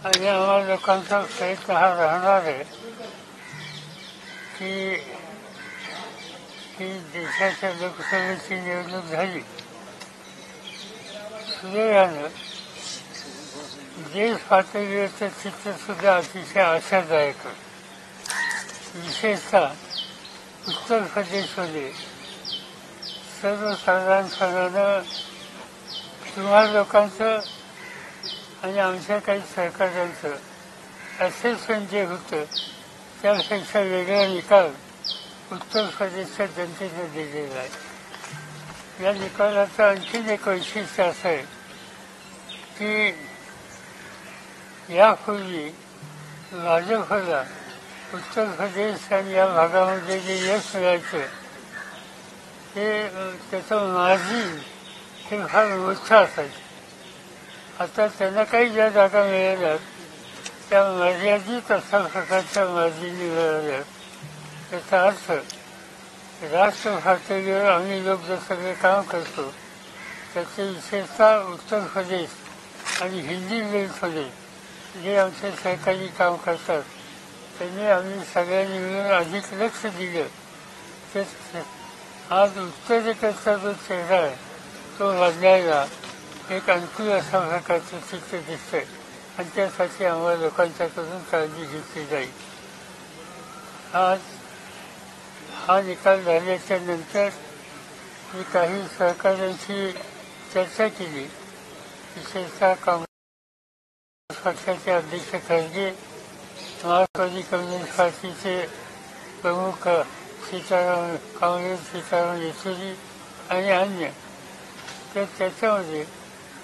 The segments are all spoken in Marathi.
आणि आम्हाला लोकांचा प्रयत्न हा राहणार आहे की ही देशाच्या लोकसभेची निवडणूक झाली सुदैवानं देश पातळीवरचं चित्र सुद्धा अतिशय आशादायक आहे. विशेषतः उत्तर प्रदेशमध्ये सर्वसाधारणपणानं तुम्हा लोकांचं आणि आमच्या काही सहकार्यांचं असेसमेंट जे होतं त्यापेक्षा वेगळा निकाल उत्तर प्रदेशच्या जनतेने दिलेला आहे. या निकालाचं आणखीन एक वैशिष्ट्य असं आहे की यापूर्वी भाजपला उत्तर प्रदेश आणि या भागामध्ये जे यश मिळायचं ते त्याचं मार्जिन हे फार मोठं असायचं. आता त्यांना काही ज्या जागा मिळाल्यात त्या मर्यादित अशा प्रकारच्या मार्जिनी मिळाल्यात. त्याचा अर्थ राष्ट्र पातळीवर आम्ही लोक जे सगळे काम करतो त्याचे विशेषतः उत्तर प्रदेश आणि हिंदी बेल्टमध्ये जे आमचे सहकारी काम करतात त्यांनी आम्ही सगळ्यांनी मिळून अधिक लक्ष दिलं. तेच आज उत्तरेकडचा जो चेहरा आहे तो बदलायला एक अनुकूल अशा प्रकारचं चित्र दिसतंय आणि त्यासाठी आम्हाला लोकांच्याकडून काळजी घेतली जाईल. आज हा निकाल झाल्याच्या नंतर मी काही सहकाऱ्यांशी चर्चा केली. विशेषतः काँग्रेस पक्षाचे अध्यक्ष खरगे, मार्क्सवादी कम्युनिस्ट पार्टीचे प्रमुख सीताराम येचुरी आणि अन्य. तर त्याच्यामध्ये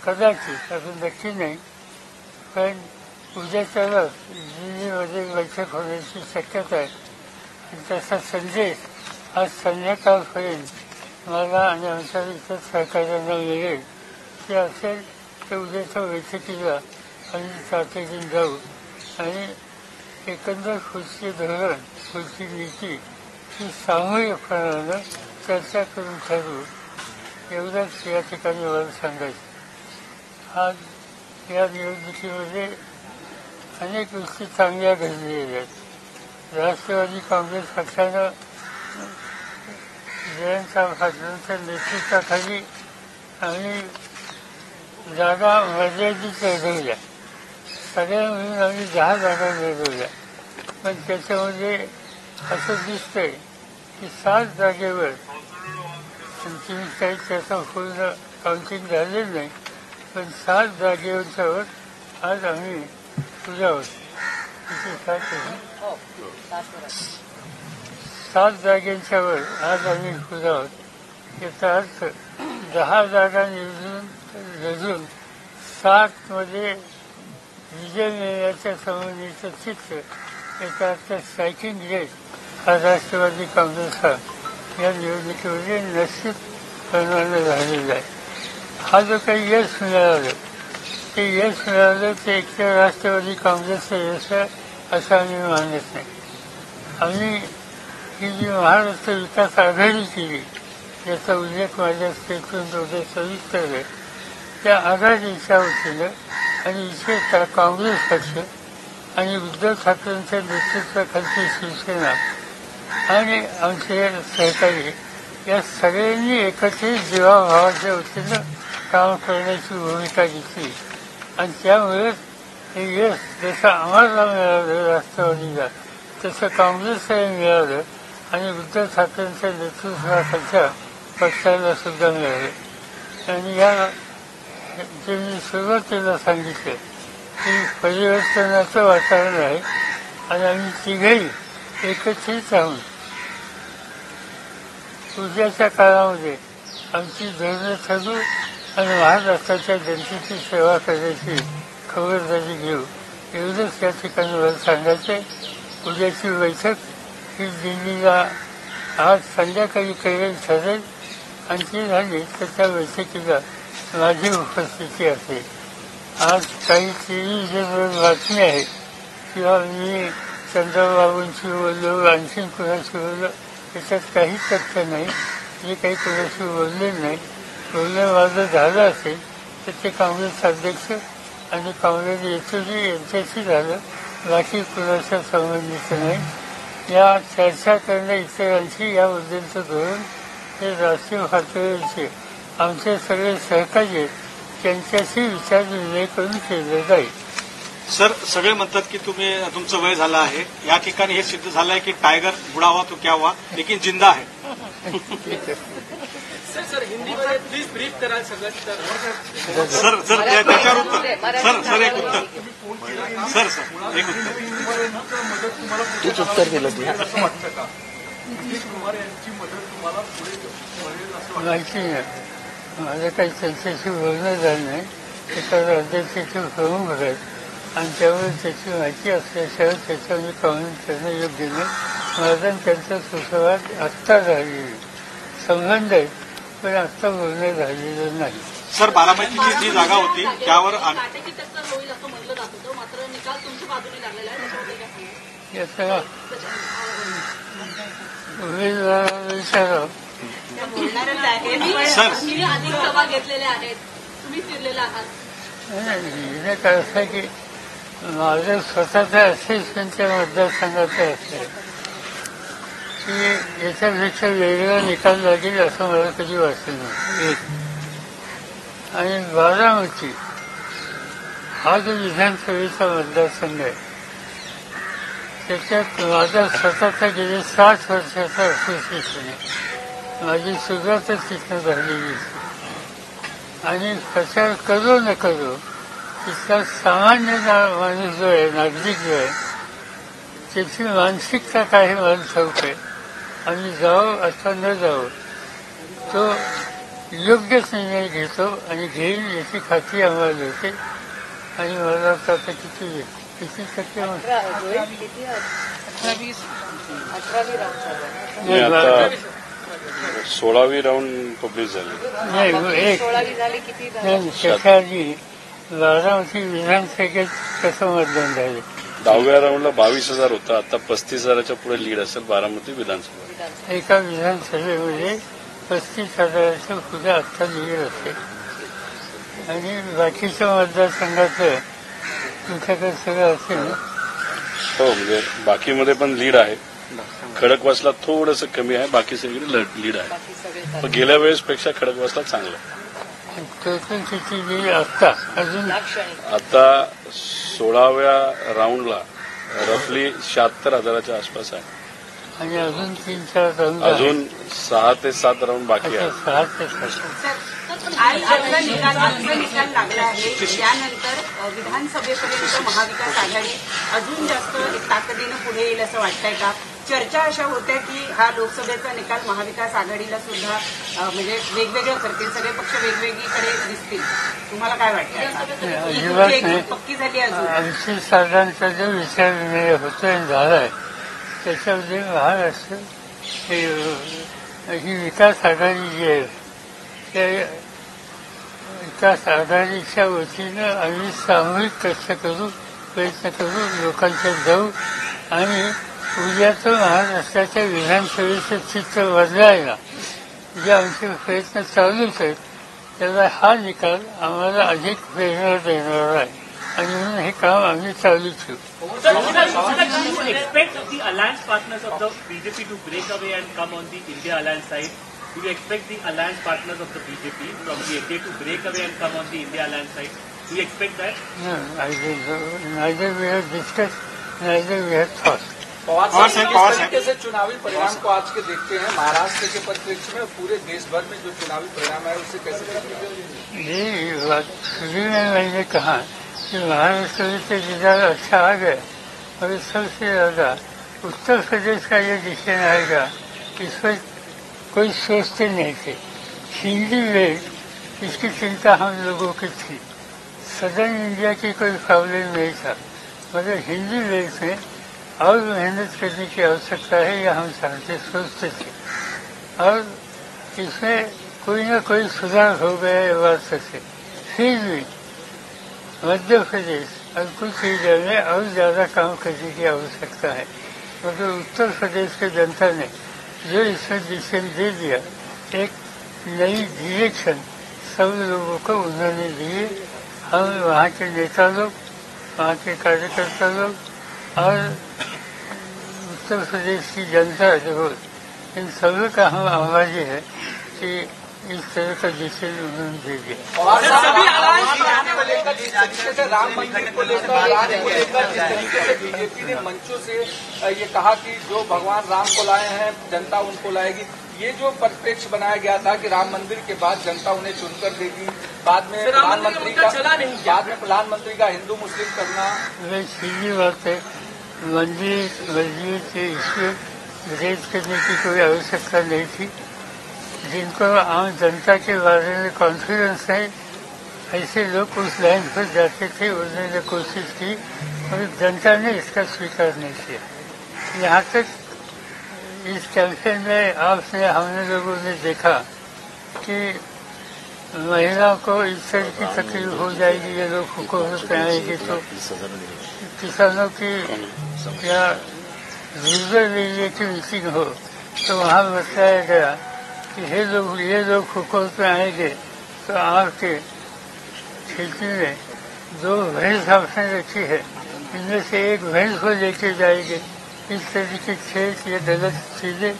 कदाचित असं नक्की नाही पण उद्याच्या दिल्लीमध्ये बैठक होण्याची शक्यता आहे. आणि त्याचा संदेश आज संध्याकाळपर्यंत मला आणि आमच्या इतर सहकार्यांना मिळेल. ते असेल तर उद्याच्या बैठकीला आम्ही तातडीने जाऊ आणि एकंदर पुढचे धोरण पुढची नीती ही सामूहिकपणानं चर्चा करून ठरवू एवढंच या ठिकाणी मला सांगायचं. आज या निवडणुकीमध्ये अनेक गोष्टी चांगल्या घडलेल्या आहेत. राष्ट्रवादी काँग्रेस पक्षानं जयंत पाटलांच्या नेतृत्वाखाली आम्ही जागा मर्यादित लढवल्या. सगळ्या मिळून आम्ही 10 जागा लढवल्या. पण त्याच्यामध्ये असं दिसतंय की 7 जागेवर अंतिम काही त्याचं पूर्ण काउंटिंग झालेलं नाही पण 7 जागेवरच्यावर आज आम्ही पुढे आहोत. 7 जागेंच्यावर आज आम्ही पुढे आहोत. याचा अर्थ 10 जागा लढून 7 मध्ये विजय मिळण्याच्या संबंधीचं चित्र याचा अर्थ स्ट्रायकिंग रेट हा राष्ट्रवादी काँग्रेसचा या निवडणुकीमध्ये निश्चित प्रमाणात झालेला आहे. हा जो काही यश मिळालं ते यश मिळालं ते एकतर राष्ट्रवादी काँग्रेसचं यश आहे असं आम्ही मानत नाही. आम्ही ही जी महाराष्ट्र विकास आघाडी केली याचा उल्लेख माझ्या स्टेटमेंटमध्ये सविस्तर आहे. त्या आघाडीच्या वतीनं आणि विशेषतः काँग्रेस पक्ष आणि उद्धव ठाकरेंच्या नेतृत्वाखालची शिवसेना आणि आमचे सहकारी या सगळ्यांनी एकत्रित जीवाभावाच्या वतीनं काम करण्याची भूमिका घेतली आणि त्यामुळेच हे यश जसं आम्हाला मिळालं राष्ट्रवादीला तसं काँग्रेसलाही मिळालं आणि उद्धव ठाकरेंच्या नेतृत्वाखालच्या पक्षाला सुद्धा मिळालं. आणि या जे मी सुरुवातीला सांगितलं की परिवर्तनाचं वातावरण आहे आणि आम्ही तिघही एकत्रित राहून उद्याच्या काळामध्ये आमची धोरणं ठरवू आणि महाराष्ट्राच्या जनतेची सेवा करण्याची खबरदारी घेऊ एवढंच या ठिकाणी मला सांगायचं आहे. उद्याची बैठक ही दिल्लीला आज संध्याकाळी करेल ठरेल आणि ती झाली तर त्या बैठकीला माझी उपस्थिती असेल. आज काही टीव्हीवर बातमी आहे किंवा मी चंद्रबाबूंशी बोललो आणखीन कुणाशी बोललो त्याच्यात काही तथ्य नाही. जे काही कुणाशी बोलले नाही बोलणं माझं झालं असेल तर ते काँग्रेस अध्यक्ष आणि काँग्रेस येथूनही यांच्याशी झालं, बाकी कुणाच्या संबंधित नाही. या चर्चा करणं इतरांशी याबद्दलचं धोरण हे राष्ट्रीय पातळीवरचे आमचे सगळे सहकारी आहेत त्यांच्याशी विचार विनिमय करून केलं जाईल. सर, सगळे म्हणतात की तुमचं वय झालं आहे. या ठिकाणी हे सिद्ध झालं आहे की टायगर बुडा हुआ तो क्या हुआ लेकिन जिंदा है. सर हिंदीमध्ये प्लीज ब्रीफ कराल सगळं. सर त्याच्यावर उत्तर. सर एक उत्तर. सर एक उत्तर. तूच उत्तर दिलं तू. असं वाटतं का नितीश कुमार यांची मदत तुम्हाला पुढे मिळेल असं माहिती नाही. माझं काही त्यांच्याशी बोलणं झालं नाही. एका राज्याचे प्रमुख आहेत आणि त्यामुळे त्याची माहिती असल्याशिवाय त्याच्यावर मी कॉमेंट करणं योग्य नाही. माझा त्यांचा सुसंवाद आत्ता झालेला संबंध आहे, पण आत्ता बोलणं झालेलं नाही. सर, बारामतीची जी जागा होती त्यावर होईल असं म्हटलं जात होतं, मात्र निकाल तुमच्या बाजूने लागलेला आहे. याचा उमेदवाराला विचारावं. तुम्ही अधिक सभा घेतलेल्या आहेत, तुम्ही फिरलेला आहात. नाही काय असं की माझं स्वतःचा असेसमेंटच्या मतदारसंघाचं असलं की याच्यापेक्षा वेगळा निकाल लागेल असं मला कधी वाटलं नाही. आणि बारामती हा जो विधानसभेचा मतदारसंघ आहे त्याच्यात माझा स्वतःचा गेले 60 वर्षाचा असोसिएशन आहे. माझी सुरुवातच तिथनं झालेली आणि प्रचार करो न करो तिथला सामान्य माणूस जो आहे, नागरिक जो आहे, त्याची मानसिकता काय मला ठाऊक आहे. आम्ही जावं अथवा न जावं तो योग्यच निर्णय घेतो आणि घेईल याची खात्री आम्हाला होते. आणि मला वाटतं आता किती टक्के आता 16वी राऊंड पब्लिश झाली. नाही, त्याच्या आधी बारामती विधानसभेत कसं मतदान झालं. 10व्या राऊंडला 22,000 होता. आता 35,000च्या पुढे लीड असेल बारामती विधानसभा. एका विधानसभेमध्ये 35,000च्या पुढे आत्ता लीड असेल. आणि बाकीच्या मतदारसंघाचं तुमच्याकडे सगळं असेल. हो, म्हणजे बाकीमध्ये पण लीड आहे. खडकवासला थोडंसं कमी आहे, बाकी सगळी लीड आहे. पण गेल्या वेळेसपेक्षा खडकवासला चांगलं आहे. टोटल किती लीड आता अजून आता 16व्या राऊंडला रफली 76,000च्या आसपास आहे. आणि अजून 3-4 राऊंड अजून 6 ते 7 राऊंड बाकी आहे. 6 ते 7 आजचा निकाल लागला आहे. त्यानंतर विधानसभेपर्यंत महाविकास आघाडी अजून जास्त ताकदीनं पुढे येईल असं वाटतंय का? चर्चा अशा होत्या की हा लोकसभेचा निकाल महाविकास आघाडीला सुद्धा म्हणजे वेगवेगळं करतील, सगळे पक्ष वेगवेगळीकडे दिसतील. तुम्हाला काय वाटतं? पक्की झाली अजून? आमची साधारणचा जो विचार विनिमय होतोय झालाय त्याच्यामध्ये महाराष्ट्र ही विकास आघाडी जी आहे त्या विकास आघाडीच्या वतीनं आम्ही सामूहिक कष्ट करू, प्रयत्न करू, लोकांच्यात जाऊ आणि उद्याचं महाराष्ट्राच्या विधानसभेचं चित्र बदलायला जे आमचे प्रयत्न चालूच आहेत त्याला हा निकाल आम्हाला अधिक प्रेरणा देणार आहे आणि म्हणून हे काम आम्ही चालू ठेवू. expect the alliance partners of the BJP to break away and come on the India alliance side? Do you expect the alliance partners of the BJP from the NDA to break away and come on the India alliance side? Do you expect that? No, neither we have discussed, neither we have thought. Pawar साहब किस तरीके से चुनावी परिणाम को आज के देखते हैं महाराष्ट्र के परिप्रेक्ष्य में, पूरे देश भर में जो चुनावी परिणाम है उससे कैसे देखते हैं? ये बात शुरू में मैंने कहा कि महाराष्ट्र में तो रिजल्ट अच्छा आ गया और सबसे ज्यादा उत्तर प्रदेश का ये डिसीजन आएगा इस पर कोई सोचते नहीं थे. हिंदी वेव इसकी चिंता हम लोगों की थी. सदर्न इंडिया की कोई प्रॉब्लम नहीं था, मगर हिंदी वेव में और मेहनत करने की आवश्यकता है यह हम सोचते थे और इसमें कोई न कोई सुधार हो गया ये बात सच है. फिर भी मध्य प्रदेश और कुछ एरिया में और ज्यादा काम करने की आवश्यकता है. मगर उत्तर प्रदेश की जनता ने जो इसमें डिसीजन दे दिया, एक नई डायरेक्शन सब लोगों को उन्होंने दिए. हम वहाँ के नेता लोग, वहाँ के कार्यकर्ता लोग और उत्तर प्रदेश की जनता जो इन सभी का हम आवाज़ है कि इस तरह का डिसीजन उन्होंने दे दिया। और सभी अलायंस को लेकर जिस तरीके से राम मंदिर को लेकर जिस तरीके से बीजेपी ने मंचों से ये कहा कि जो भगवान राम को लाए हैं जनता उनको लाएगी, ये जो परिप्रेक्ष्य बनाया गया था कि राम मंदिर के बाद जनता उन्हें चुनकर देगी, बाद में प्रधानमंत्री का हिंदू मुस्लिम करना, वे सीधी बात है। मंदिर के इसमें विरोध करने की कोई आवश्यकता नहीं थी। जिनको आम जनता के बारे में कॉन्फिडेंस है, ऐसे लोग उस लाइन पर जाते थे। उन्होंने कोशिश की और जनता ने इसका स्वीकार नहीं किया। यहाँ तक इस कैंपेन में हमने लोगों ने देखा कि महिलाओं को इस तरह की तकलीफ हो जाएगी, ये लोग हुकूमत में आएंगे तो किसानों की या रूरल एरिया की मीटिंग हो तो वहाँ बताया गया कि ये लोग हुकूमत में आएंगे तो आपके खेती में 2 भैंस आपने रखी है, इनमें से एक भैंस को लेके जाएंगे। इस तरीके खेत या गलत चीजें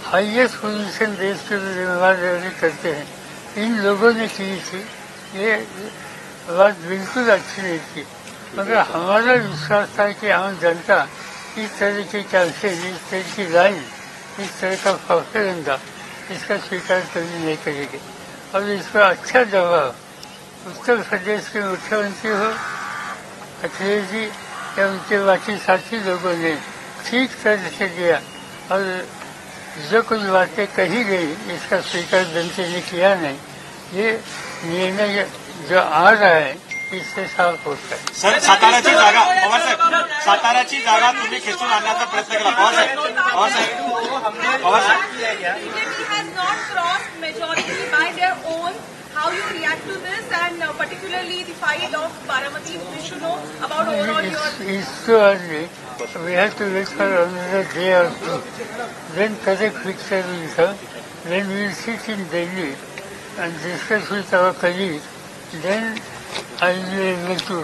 हाईएस्ट पोजीशन देश के जिम्मेदार करते हैं, इन लोगों ने की थी। ये बात बिल्कुल अच्छी नहीं थी, मगर हमारा विश्वास था कि आम जनता इस तरह की कैंपेन, इस तरह की लाइन, इस तरह का प्रोपेगेंडा इसका स्वीकार कभी नहीं करेगी। और इसका अच्छा जवाब उत्तर प्रदेश के मुख्यमंत्री हो, अखिलेश जी या उनके बाकी साथी लोगों ने ठीक तरह से दिया। और जो कुछ बातें कही गई इसका स्वीकार जनता ने किया नहीं। ये निर्णय जो आ रहा है इससे साफ होता है। सर, साताराची जागा पवार साहेब, साताराची जागा तुम्ही खेचून आणण्याचा प्रयत्न केला पवार साहेब, पवार साहेब How you react to this, and particularly the fight of Baramati, we should know about overall your... It's too early. We have to wait for another day or two. Then correct picture will come. Then we will sit in Delhi and discuss with our colleagues. Then I will be able to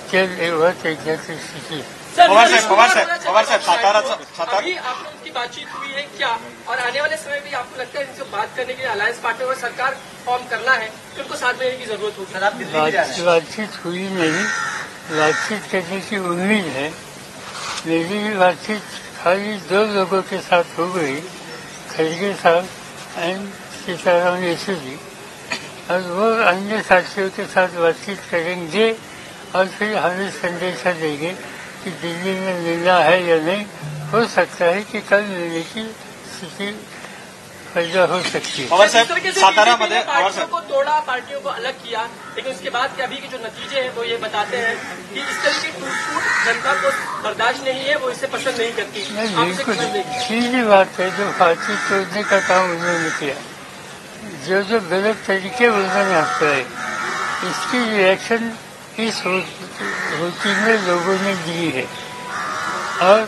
tell what exactly it is. Pawar साहेब, सातारा अभी आप लोगों की बातचीत हुई है क्या, और आने वाले समय में आपको लगता है इनसे बात करने के लिए अलायंस पार्टनर और सरकार फॉर्म करना है तो उनको साथ में रहने की जरूरत होगी? बातचीत हुई नहीं, बातचीत करने की उम्मीद है। मेरी भी बातचीत खाली 2 लोगों के साथ हो गई, खड़गे साहब एंड सीताराम येचुरी, और वो अन्य साथियों के साथ बातचीत करेंगे और फिर हमें संदेशा देंगे कि दिल्ली में मिलना है या नहीं। हो सकता है कि कल मिलने की स्थिति पैदा हो सकती है। पवार साहेब, सातारा मध्ये पार्टियों को तोड़ा, पार्टियों को अलग किया, लेकिन उसके बाद के अभी के जो नतीजे हैं वो ये बताते हैं कि इस तरह की टूट जनता को बर्दाश्त नहीं है, वो इसे पसंद नहीं करती। बिल्कुल सीधी बात है, जो पार्टी तोड़ने का काम उन्होंने किया, जो गलत तरीके उन्होंने अपनाए, इसकी रिएक्शन इस होती में लोगों ने दी है। और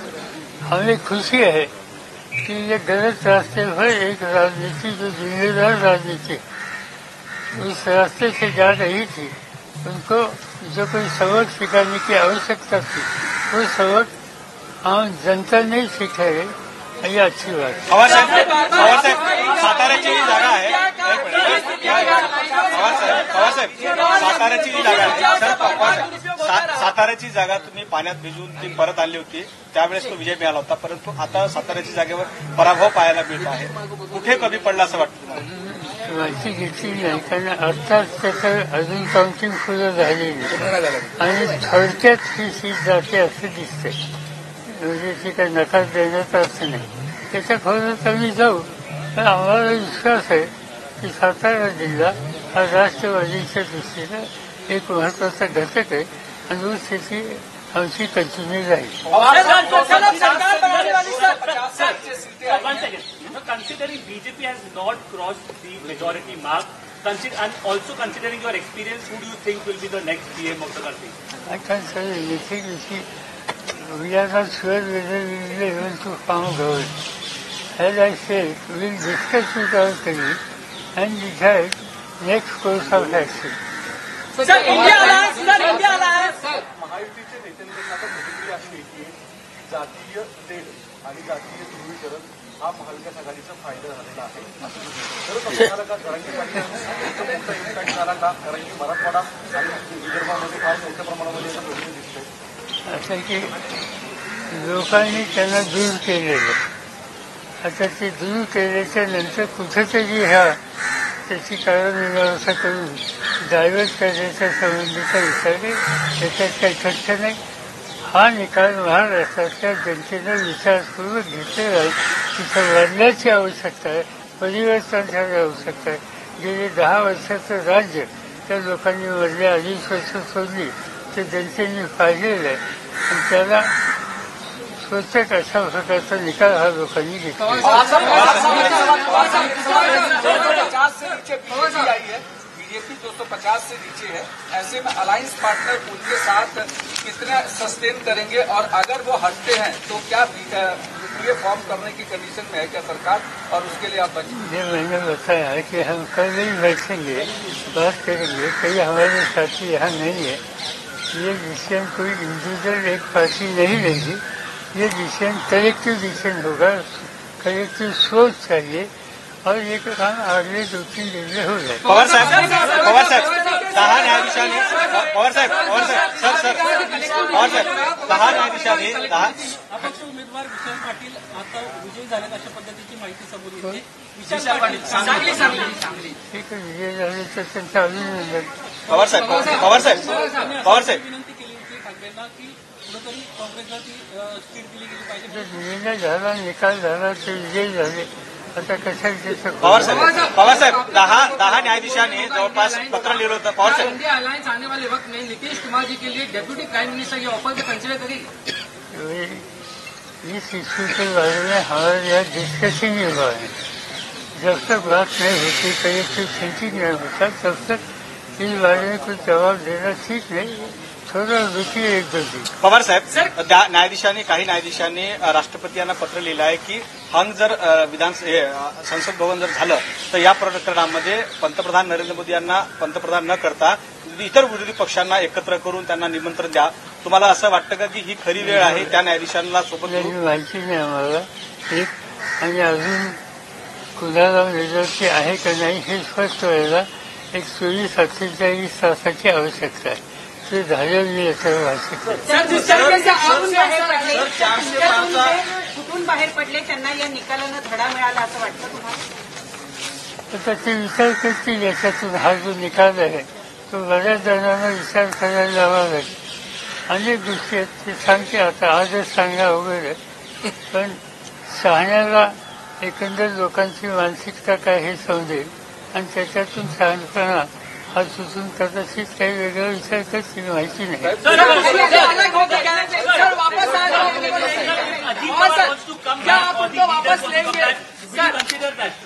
हमें खुशी है कि ये गलत रास्ते पर एक राजनीति जो जिम्मेदार राजनीति उस रास्ते से जा रही थी, उनको जो कोई सबक सिखाने की आवश्यकता थी वो सबक आम जनता नहीं सिखाए, ये अच्छी बात है। पवार साहेब, साताऱ्याची जी जागा आहे, साताऱ्याची जी जागा आहे, साताऱ्याची जागा तुम्ही पाण्यात भिजवून ती परत आणली होती, त्यावेळेस तो विजय मिळाला होता, परंतु आता साताऱ्याच्या जागेवर पराभव पाहायला मिळत आहे. कुठे कमी पडला असं वाटतं तुम्हाला? माहिती घेतली नाही, कारण आत्ताच त्याचं अजून काउंटिंग सुरू झाली नाही आणि थोडक्यात ही सीट जाते असं दिसते. म्हणजे ते काही नकार देण्याचा अर्थ नाही. त्याच्या खोलात आम्ही जाऊ, पण आम्हाला विश्वास आहे की सातारा जिल्हा हा राष्ट्रवादीच्या दृष्टीनं एक महत्वाचा घटक आहे आणि वो स्थिती आमची कंटिन्यू राहील. Considering BJP has not crossed the majority mark, and also considering your experience, who do you think will be the next PM of the country? I can't say anything. We are not sure whether we will be able to form government. As I said, we will discuss with our colleagues and decide next course of action. Sir, India महायुतीचे नेत्यांकडून आता प्रतिक्रिया अशी येते जातीय तेढ आणि जातीय ध्रुवीकरण हा महाविकास आघाडीचा फायदा झालेला आहे असं खरंच आपल्याला का जरांगे पाटील मोठा इम्पॅक्ट झाला का? कारण की मराठवाडा आणि विदर्भामध्ये फार मोठ्या प्रमाणामध्ये याचा प्रश्न दिसतोय. असं की लोकांनी त्यांना दूर केलेलं, आता ते दूर केल्याच्या नंतर कुठेतरी त्याची कारणमीमांसा करून डायव्हर्ट करण्याच्या संबंधीचा विचार आहे. त्याच्यात काही तथ्य नाही. हा निकाल महाराष्ट्रातल्या जनतेनं विचारपूर्वक घेतलेला आहे. तिथं बदलाची आवश्यकता आहे, परिवर्तनाची आवश्यकता आहे. गेले 10 वर्षाचं राज्य त्या लोकांनी मधल्या 20 वर्ष सोडली ते जनतेने पाहिलेलं आहे आणि त्याला स्वतःच अशा प्रकारचा निकाल हा लोकांनी घेतला. बीजेपी 250 से नीचे है, ऐसे में अलायंस पार्टनर उनके साथ कितना सस्टेन करेंगे और अगर वो हटते हैं तो क्या ये फॉर्म करने की कंडीशन में है क्या सरकार? और उसके लिए आप ये मैंने बताया है कि हम कल ही बैठेंगे, बात करेंगे. कई हमारे साथी यहाँ नहीं है. ये डिसीजन कोई इंडिविजुअल एक पार्टी नहीं लेगी. ये डिसीजन कलेक्टिव डिसीजन होगा. कलेक्टिव सोच चाहिए और ये काम अगले 2-3 दिन में हो जाए. पवार साहेब 10 न्यायाधीशांनी पवार साहेब सर पवार साहेब 10 न्यायाधीशांनी अपक्ष उमेदवार विशाल पाटील आता विजयी झाल्यात अशा पद्धतीची माहिती समोर येते. विशाल पाटील सांगली ठीक आहे, विजय झाले तर त्यांचं अभिनंदन. पवार साहेब विनंती केली होती ठाकरेंना की कुठेतरी काँग्रेसला ती सीट दिली गेली पाहिजे. निर्णय झाला, निकाल झाला, ते विजयी झाले. आता कशाला पवार साहेब 10 न्यायाधीशांनी जवळपास पत्र लिहिलं होतं. पवार साहेब इंडिया अलायंस आने वाले वक्त में नीतीश कुमार जी के लिए डेप्यूटी प्राइम मिनिस्टर ये ऑफर को कंसिडर करेगी? इस इश्यू के बारे में हमारे यहाँ डिस्कशन ही हुआ है. जब तक बात नहीं होती, कलेक्टिव थिंकिंग नहीं होता, तब तक इस बारे में कुछ जवाब देना ठीक नहीं. थोड़ा रुकिए 1-2 दिन. पवार साहेब काही न्यायाधीशांनी राष्ट्रपती यांना पत्र लिहिलं आहे की हंग जर संसद भवन जर झालं तर या प्रकरणामध्ये पंतप्रधान नरेंद्र मोदी यांना पंतप्रधान न करता इतर विरोधी पक्षांना एकत्र करून त्यांना निमंत्रण द्या. तुम्हाला असं वाटतं का की ही खरी वेळ आहे त्या न्यायाधीशांना सोबत माहिती नाही आम्हाला एक, आणि अजून कुणाला मेजॉरिटी आहे का नाही हे स्पष्ट व्हायला एक 24-48 तासाची आवश्यकता आहे. ते झालेलं नाही असं भाषिक. कुठून बाहेर पडले त्यांना या निकालानं धडा मिळाला असं वाटतं तुम्हाला? तर ते विचार करतील. याच्यातून हा जो निकाल आहे तो बऱ्याच जणांना विचार करायला लावा लागेल. अनेक गोष्टी आहेत ते सांगते. आता आजच सांगा वगैरे, पण शहाण्याला एकंदर लोकांची मानसिकता काय हे समजेल आणि त्याच्यातून शहाणपणा हा सुचून कदाचित काही वेगळा विचार करतील, माहिती नाही.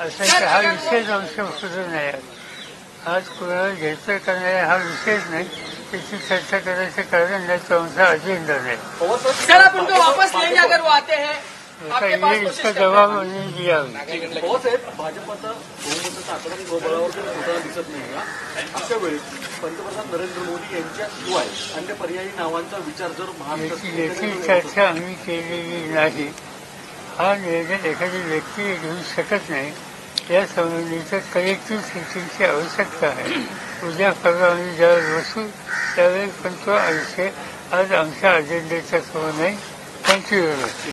असं हा विषयच अंशसूत्र नाही. आज कोणाला घ्यायचं का नाही हा विषयच नाही. त्याची चर्चा करायचं कारण नाही, तो आमचा अजेंडा नाही. इसका जवाब उन्हें दिया. भाजपचा बहुमताचा आकडा बळावर होताना दिसत नाही का? अशा वेळी पंतप्रधान नरेंद्र मोदी यांच्याशिवाय अन्य पर्यायी नावांचा विचार जर याची चर्चा आम्ही केलेली नाही. हा निर्णय एखादी व्यक्ती घेऊ शकत नाही. या संबंधीचं कलेक्टिव्ह थिंकिंगची आवश्यकता आहे. उद्या परवा आम्ही ज्यावेळेस बसू त्यावेळेस पण तो विषय आज आमच्या अजेंड्याच्या समोर नाही. Thank you very much.